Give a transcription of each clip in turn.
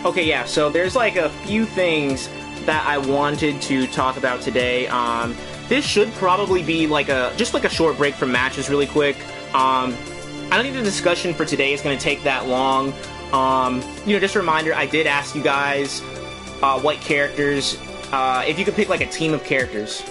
Okay, yeah, so there's like a few things that I wanted to talk about today. This should probably be like just a short break from matches really quick. I don't think the discussion for today is going to take that long. Just a reminder, I did ask you guys what characters, if you could pick like a team of characters,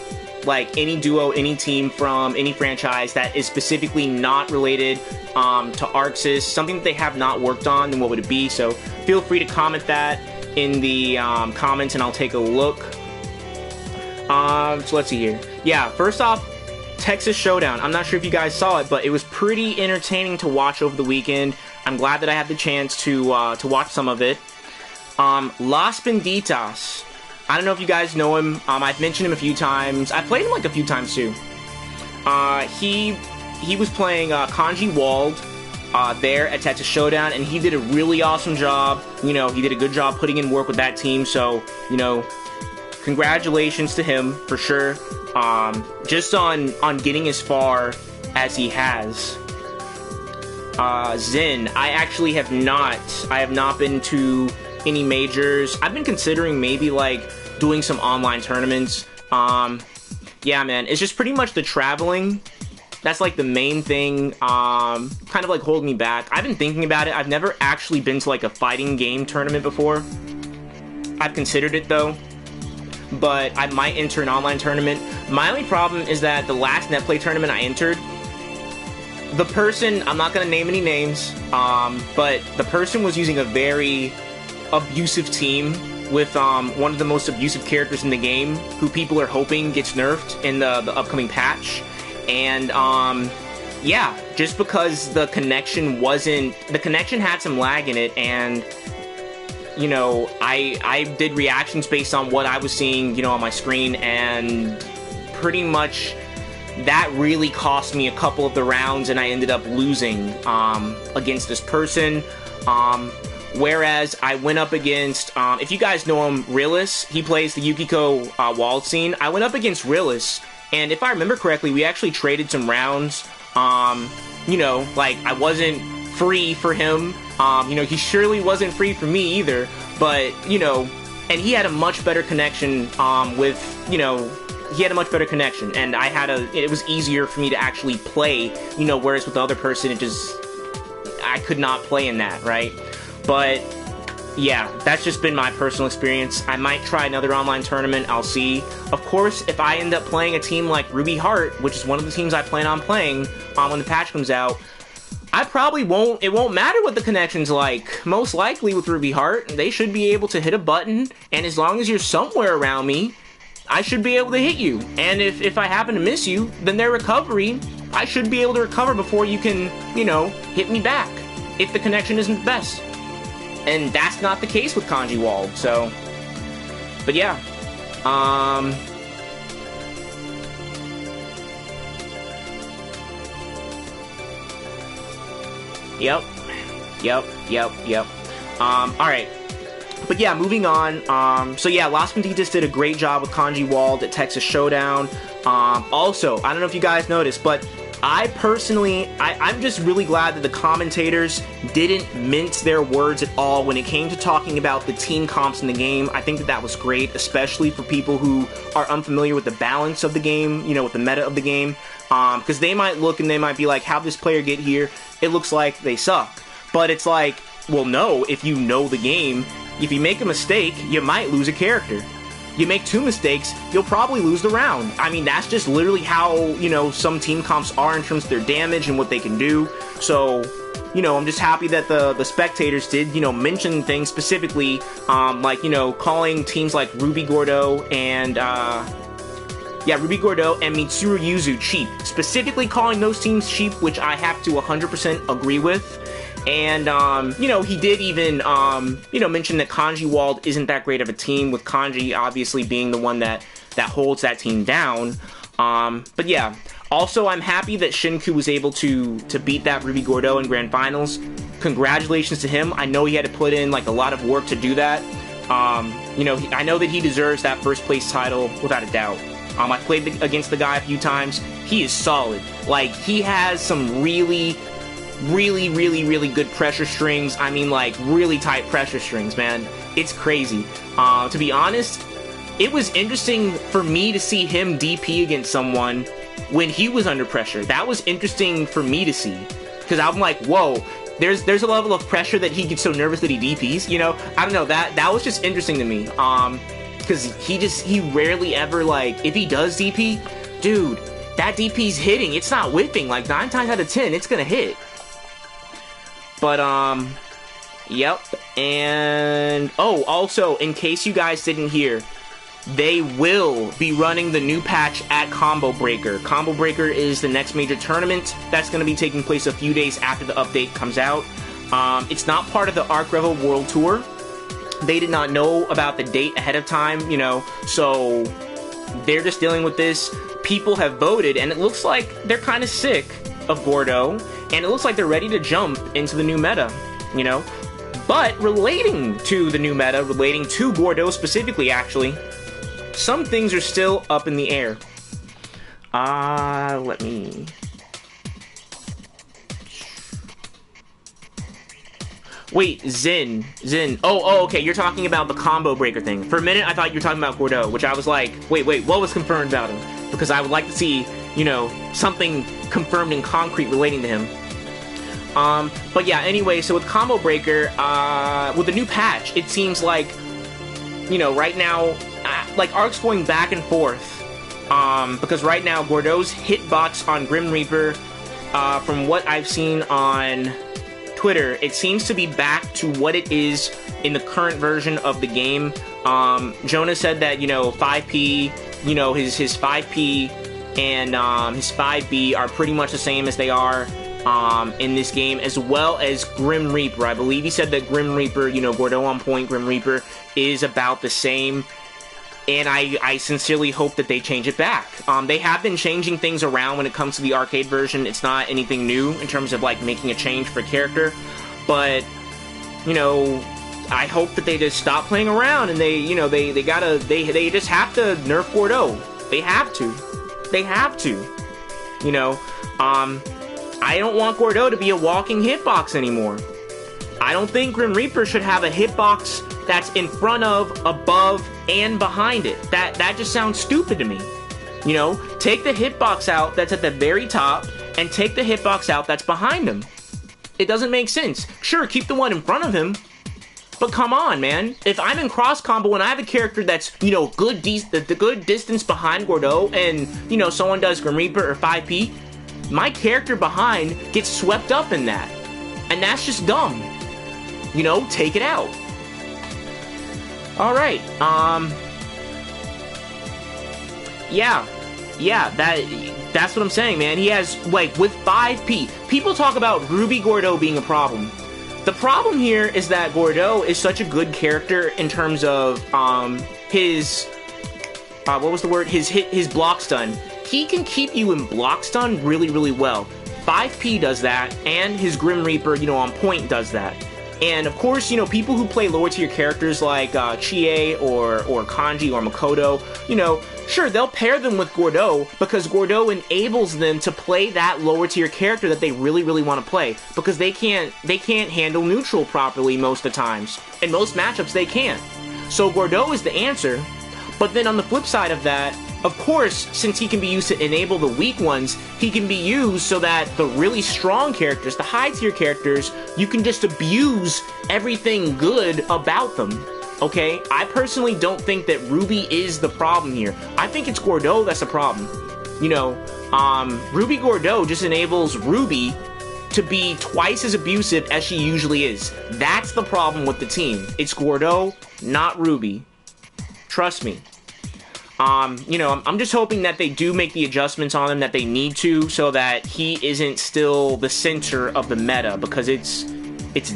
like any duo, any team from any franchise that is specifically not related to Arxis, something that they have not worked on, then what would it be? So feel free to comment that in the comments and I'll take a look. So let's see here. Yeah, first off, Texas Showdown. I'm not sure if you guys saw it, but it was pretty entertaining to watch over the weekend. I'm glad that I had the chance to watch some of it. Las Benditas. I don't know if you guys know him. I've mentioned him a few times. I played him like a few times too. He was playing Kanji Wald there at Texas Showdown, and he did a really awesome job. He did a good job putting in work with that team. So, congratulations to him for sure. Just on getting as far as he has. Zen, I actually have not. I have not been to any majors. I've been considering maybe like doing some online tournaments. Yeah, man, it's just pretty much the traveling. That's like the main thing, kind of like holding me back. I've been thinking about it. I've never actually been to like a fighting game tournament before. I've considered it though, but I might enter an online tournament. My only problem is that the last netplay tournament I entered, the person, I'm not gonna name any names, but the person was using a very abusive team with one of the most abusive characters in the game, who people are hoping gets nerfed in the upcoming patch. And yeah, just because the connection had some lag in it, and I did reactions based on what I was seeing on my screen, and pretty much that really cost me a couple of the rounds, and I ended up losing against this person. Whereas I went up against, if you guys know him, Realis, he plays the Yukiko Wald scene. I went up against Realis, and if I remember correctly, we actually traded some rounds. Like I wasn't free for him. He surely wasn't free for me either. But and he had a much better connection he had a much better connection, and it was easier for me to actually play. Whereas with the other person, I could not play in that, right? But yeah, that's just been my personal experience. I might try another online tournament, I'll see. Of course, if I end up playing a team like Ruby Heart, which is one of the teams I plan on playing when the patch comes out, I probably won't, it won't matter what the connection's like. Most likely with Ruby Heart, they should be able to hit a button, and as long as you're somewhere around me, I should be able to hit you. And if I happen to miss you, then their recovery, I should be able to recover before you can, hit me back, if the connection isn't the best. And that's not the case with Kanji Wald, so... But yeah. Yep. Alright. But yeah, moving on. So yeah, Las Benditas did a great job with Kanji Wald at Texas Showdown. Also, I don't know if you guys noticed, but I personally, I'm just really glad that the commentators didn't mince their words at all when it came to talking about the team comps in the game. I think that was great, especially for people who are unfamiliar with the balance of the game, with the meta of the game. Because they might look and they might be like, how'd this player get here? It looks like they suck. But it's like, well, no, if you know the game, if you make a mistake, you might lose a character. You make 2 mistakes, you'll probably lose the round. I mean, that's just literally how, some team comps are in terms of their damage and what they can do. So, I'm just happy that the spectators did, mention things specifically, like, calling teams like Ruby Gordo and Mitsuru Yuzu cheap. Specifically calling those teams cheap, which I have to 100% agree with. And, he did even, mention that Kanji Wald isn't that great of a team, with Kanji obviously being the one that holds that team down. But yeah, also I'm happy that Shinku was able to beat that Ruby Gordo in Grand Finals. Congratulations to him. I know he had to put in, like, a lot of work to do that. I know that he deserves that first place title without a doubt. I played against the guy a few times. He is solid. Like, he has some really really, really, really good pressure strings. I mean, like, really tight pressure strings, man. It's crazy. To be honest, it was interesting for me to see him DP against someone when he was under pressure. That was interesting for me to see. Because I'm like, whoa, there's a level of pressure that he gets so nervous that he DPs, you know? I don't know, that was just interesting to me. Because he rarely ever, like, if he does DP, dude, that DP's hitting. It's not whipping. Like, 9 times out of 10, it's gonna hit. But, yep. And, oh, also, in case you guys didn't hear, they will be running the new patch at Combo Breaker. Combo Breaker is the next major tournament that's going to be taking place a few days after the update comes out. It's not part of the Arc Revo World Tour. They did not know about the date ahead of time, you know, so they're just dealing with this. People have voted, and it looks like they're kind of sick of Gordeau, and it looks like they're ready to jump into the new meta, you know. But relating to the new meta, relating to Gordeau specifically, actually, some things are still up in the air. Let me... Wait, Zin. Oh, okay, you're talking about the Combo Breaker thing. For a minute, I thought you were talking about Gordeau, which I was like, wait, what was confirmed about him? Because I would like to see, you know, something confirmed in concrete relating to him. But yeah, anyway, so with Combo Breaker, with the new patch, it seems like, you know, right now, like, Arc's going back and forth, because right now, Gordeau's hitbox on Grim Reaper, from what I've seen on Twitter, it seems to be back to what it is in the current version of the game. Jonah said that, you know, 5P, you know, his 5P and his 5B are pretty much the same as they are in this game, as well as Grim Reaper. I believe he said that Grim Reaper, you know, Gordeau on point, Grim Reaper is about the same. And I sincerely hope that they change it back. They have been changing things around when it comes to the arcade version. It's not anything new in terms of, like, making a change for a character. But, you know, I hope that they just stop playing around and they, you know, they just have to nerf Gordeau. They have to. They have to. You know, I don't want Gordeau to be a walking hitbox anymore. I don't think Grim Reaper should have a hitbox that's in front of, above, and behind it. That just sounds stupid to me. You know, take the hitbox out that's at the very top, and take the hitbox out that's behind him. It doesn't make sense. Sure, keep the one in front of him, but come on, man. If I'm in cross combo and I have a character that's, you know, the good distance behind Gordeau, and, you know, someone does Grim Reaper or 5P, my character behind gets swept up in that. And that's just dumb. You know, take it out. Alright, yeah, that's what I'm saying, man. He has, like, with 5P, people talk about Ruby Gordeau being a problem. The problem here is that Gordeau is such a good character in terms of, his, what was the word? His block stun. He can keep you in block stun really, really well. 5P does that, and his Grim Reaper, you know, on point does that. And of course, you know, people who play lower tier characters like Chie or Kanji or Makoto, you know, sure, they'll pair them with Gordeau because Gordeau enables them to play that lower tier character that they really, really want to play, because they can't handle neutral properly most of the times. In most matchups, they can't. So Gordeau is the answer. But then on the flip side of that, of course, since he can be used to enable the weak ones, he can be used so that the really strong characters, the high tier characters, you can just abuse everything good about them. Okay? I personally don't think that Ruby is the problem here. I think it's Gordeau that's the problem. You know, Ruby Gordeau just enables Ruby to be twice as abusive as she usually is. That's the problem with the team. It's Gordeau, not Ruby. Trust me. You know, I'm just hoping that they do make the adjustments on him that they need to, so that he isn't still the center of the meta, because it's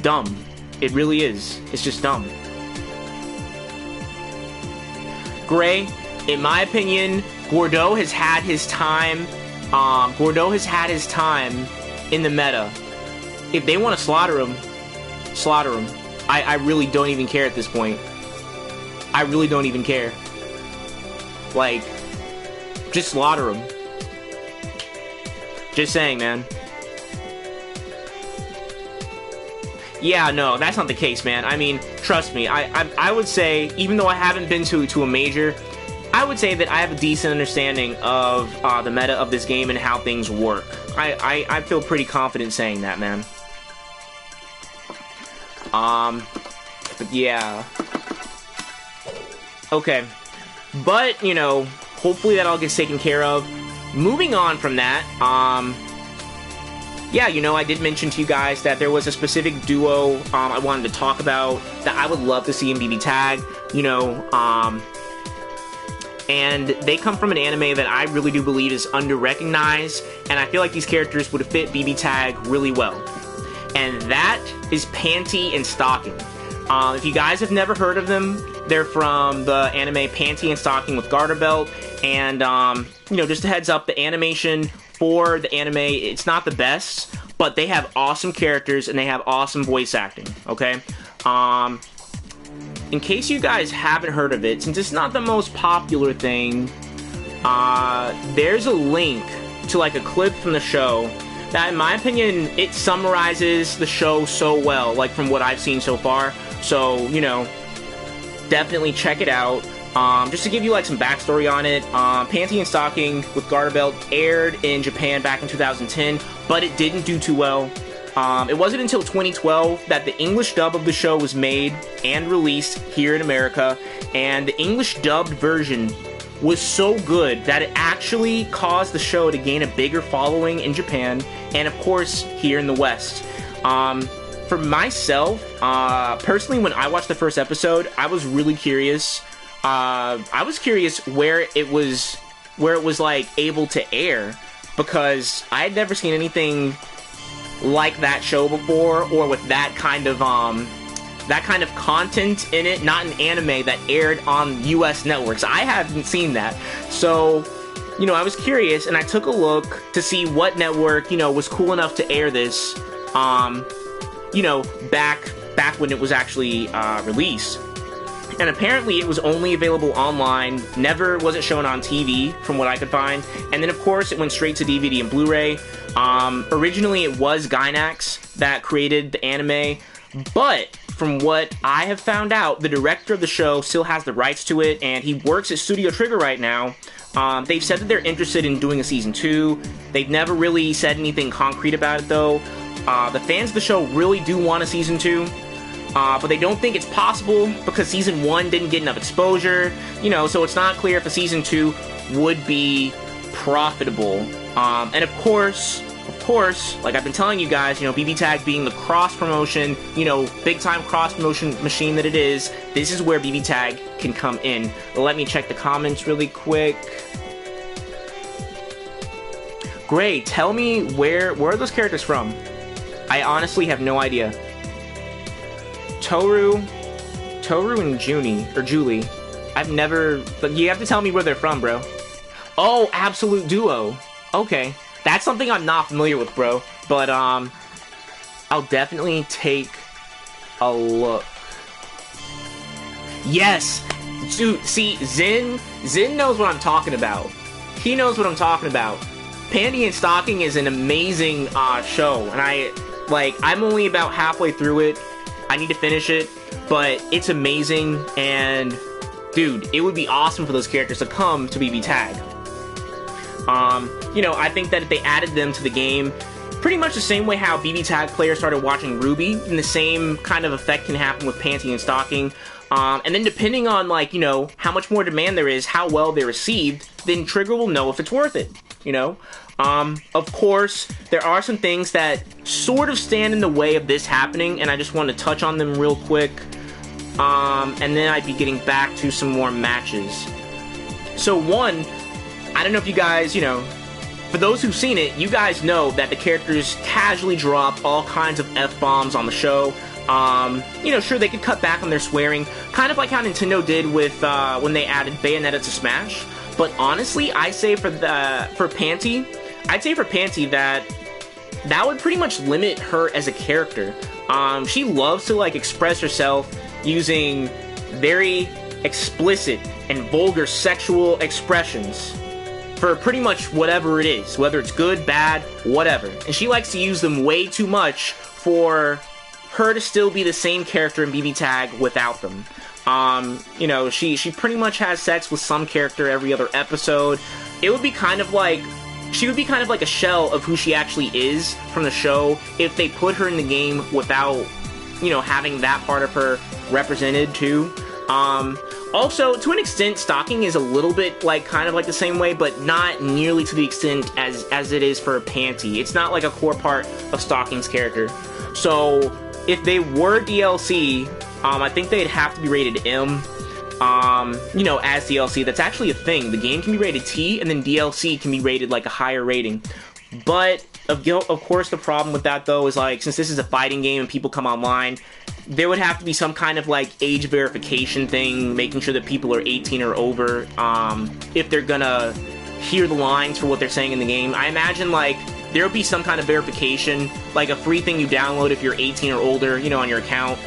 dumb. It really is. It's just dumb. Gray, in my opinion, Gordeau has had his time. Gordeau has had his time in the meta. If they want to slaughter him, slaughter him. I really don't even care at this point. I really don't even care. Like, just slaughter him. Just saying, man. Yeah, no, that's not the case, man. I mean, trust me, I would say, even though I haven't been to a major, I would say that I have a decent understanding of the meta of this game and how things work. I feel pretty confident saying that, man. But yeah. Okay. But, you know, hopefully that all gets taken care of. Moving on from that, yeah, you know, I did mention to you guys that there was a specific duo I wanted to talk about that I would love to see in BBTAG, you know, and they come from an anime that I really do believe is under-recognized, and I feel like these characters would fit BBTAG really well. And that is Panty and Stocking. If you guys have never heard of them, they're from the anime Panty and Stocking with Garter Belt, and, you know, just a heads up, the animation for the anime, it's not the best, but they have awesome characters, and they have awesome voice acting, okay? In case you guys haven't heard of it, since it's not the most popular thing, there's a link to, like, a clip from the show that, in my opinion, it summarizes the show so well, like, from what I've seen so far. So, you know, definitely check it out. Just to give you, like, some backstory on it, Panty and Stocking with Garter Belt aired in Japan back in 2010, but it didn't do too well. It wasn't until 2012 that the English dub of the show was made and released here in America, and the English dubbed version was so good that it actually caused the show to gain a bigger following in Japan, and of course, here in the West. For myself, personally, when I watched the first episode, I was really curious. I was curious where it was like able to air, because I had never seen anything like that show before, or with that kind of content in it, not an anime that aired on US networks. I haven't seen that. So, you know, I was curious, and I took a look to see what network, you know, was cool enough to air this, you know, back when it was actually released. And apparently it was only available online, never was it shown on TV, from what I could find. And then, of course, it went straight to DVD and Blu-ray. Originally, it was Gainax that created the anime, but from what I have found out, the director of the show still has the rights to it, and he works at Studio Trigger right now. They've said that they're interested in doing a Season 2. They've never really said anything concrete about it, though. The fans of the show really do want a Season 2. But they don't think it's possible because Season 1 didn't get enough exposure, you know, so it's not clear if a Season 2 would be profitable. And of course, like I've been telling you guys, you know, BBTAG being the cross-promotion, you know, big-time cross-promotion machine that it is, this is where BBTAG can come in. Let me check the comments really quick. Great, tell me where are those characters from? I honestly have no idea. Toru and Julie. I've never, but you have to tell me where they're from, bro. Oh, Absolute Duo. Okay. That's something I'm not familiar with, bro. But, I'll definitely take a look. Yes! Dude, see, Zin knows what I'm talking about. He knows what I'm talking about. Panty and Stocking is an amazing, show. And I'm only about halfway through it. I need to finish it, but it's amazing, and dude, it would be awesome for those characters to come to BBTAG. You know, I think that if they added them to the game, pretty much the same way how BBTAG players started watching Ruby, and the same kind of effect can happen with Panty and Stocking. And then depending on, like, you know, how much more demand there is, how well they're received, then Trigger will know if it's worth it, you know? Of course, there are some things that sort of stand in the way of this happening, and I just want to touch on them real quick, and then I'd be getting back to some more matches. So one, I don't know if you guys, you know, for those who've seen it, you guys know that the characters casually drop all kinds of F-bombs on the show. You know, sure, they could cut back on their swearing, kind of like how Nintendo did with, when they added Bayonetta to Smash. But honestly, I'd say for Panty that would pretty much limit her as a character. She loves to, like, express herself using very explicit and vulgar sexual expressions for pretty much whatever it is, whether it's good, bad, whatever. And she likes to use them way too much for her to still be the same character in BBTAG without them. You know, she pretty much has sex with some character every other episode. It would be kind of like, she would be kind of like a shell of who she actually is from the show if they put her in the game without, you know, having that part of her represented too. Also, to an extent, Stocking is a little bit like kind of like the same way, but not nearly to the extent as it is for Panty. It's not like a core part of Stocking's character. So if they were DLC, I think they'd have to be rated M. You know, as DLC. That's actually a thing. The game can be rated T, and then DLC can be rated like a higher rating. But of course, the problem with that though is like, since this is a fighting game and people come online, there would have to be some kind of like age verification thing, making sure that people are 18 or over, if they're gonna hear the lines for what they're saying in the game. I imagine like there would be some kind of verification, like a free thing you download if you're 18 or older, you know, on your account.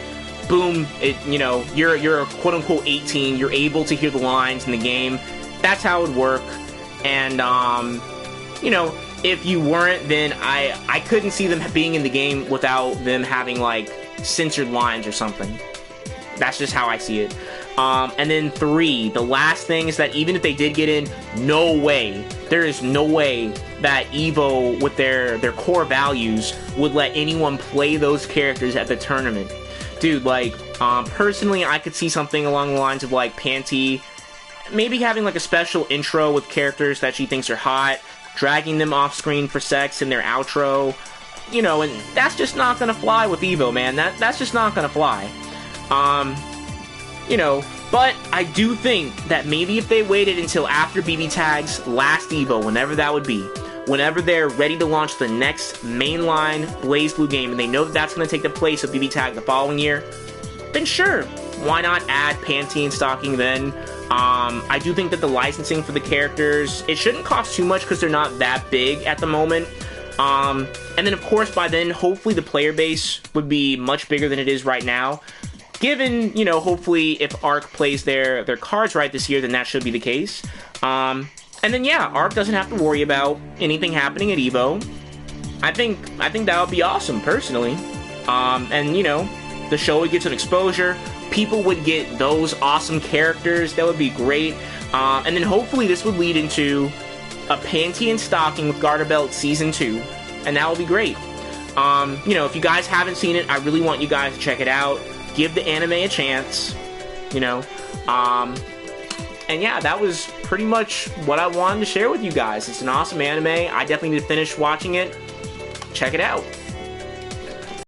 Boom, you know, you're quote unquote 18, you're able to hear the lines in the game. That's how it would work. And you know, if you weren't, then I couldn't see them being in the game without them having like censored lines or something. That's just how I see it. And then 3, the last thing is that even if they did get in, no way, there is no way that EVO with their core values would let anyone play those characters at the tournament. Dude, like, personally, I could see something along the lines of like Panty maybe having like a special intro with characters that she thinks are hot, dragging them off screen for sex in their outro, you know, and that's just not gonna fly with EVO, man. That's just not gonna fly. You know, but I do think that maybe if they waited until after BBTAG's last EVO, whenever that would be, whenever they're ready to launch the next mainline BlazBlue game, and they know that that's going to take the place of BBTAG the following year, then sure, why not add Panty and Stocking then? I do think that the licensing for the characters, it shouldn't cost too much because they're not that big at the moment. And then of course by then, hopefully the player base would be much bigger than it is right now. Given, you know, hopefully if ARC plays their cards right this year, then that should be the case. And then yeah, ARC doesn't have to worry about anything happening at EVO. I think that would be awesome, personally. And you know, the show would get some exposure. People would get those awesome characters. That would be great. And then hopefully this would lead into a Panty and Stocking with Garter Belt Season 2. And that would be great. You know, if you guys haven't seen it, I really want you guys to check it out. Give the anime a chance. You know. And yeah, that was pretty much what I wanted to share with you guys. It's an awesome anime. I definitely need to finish watching it. Check it out.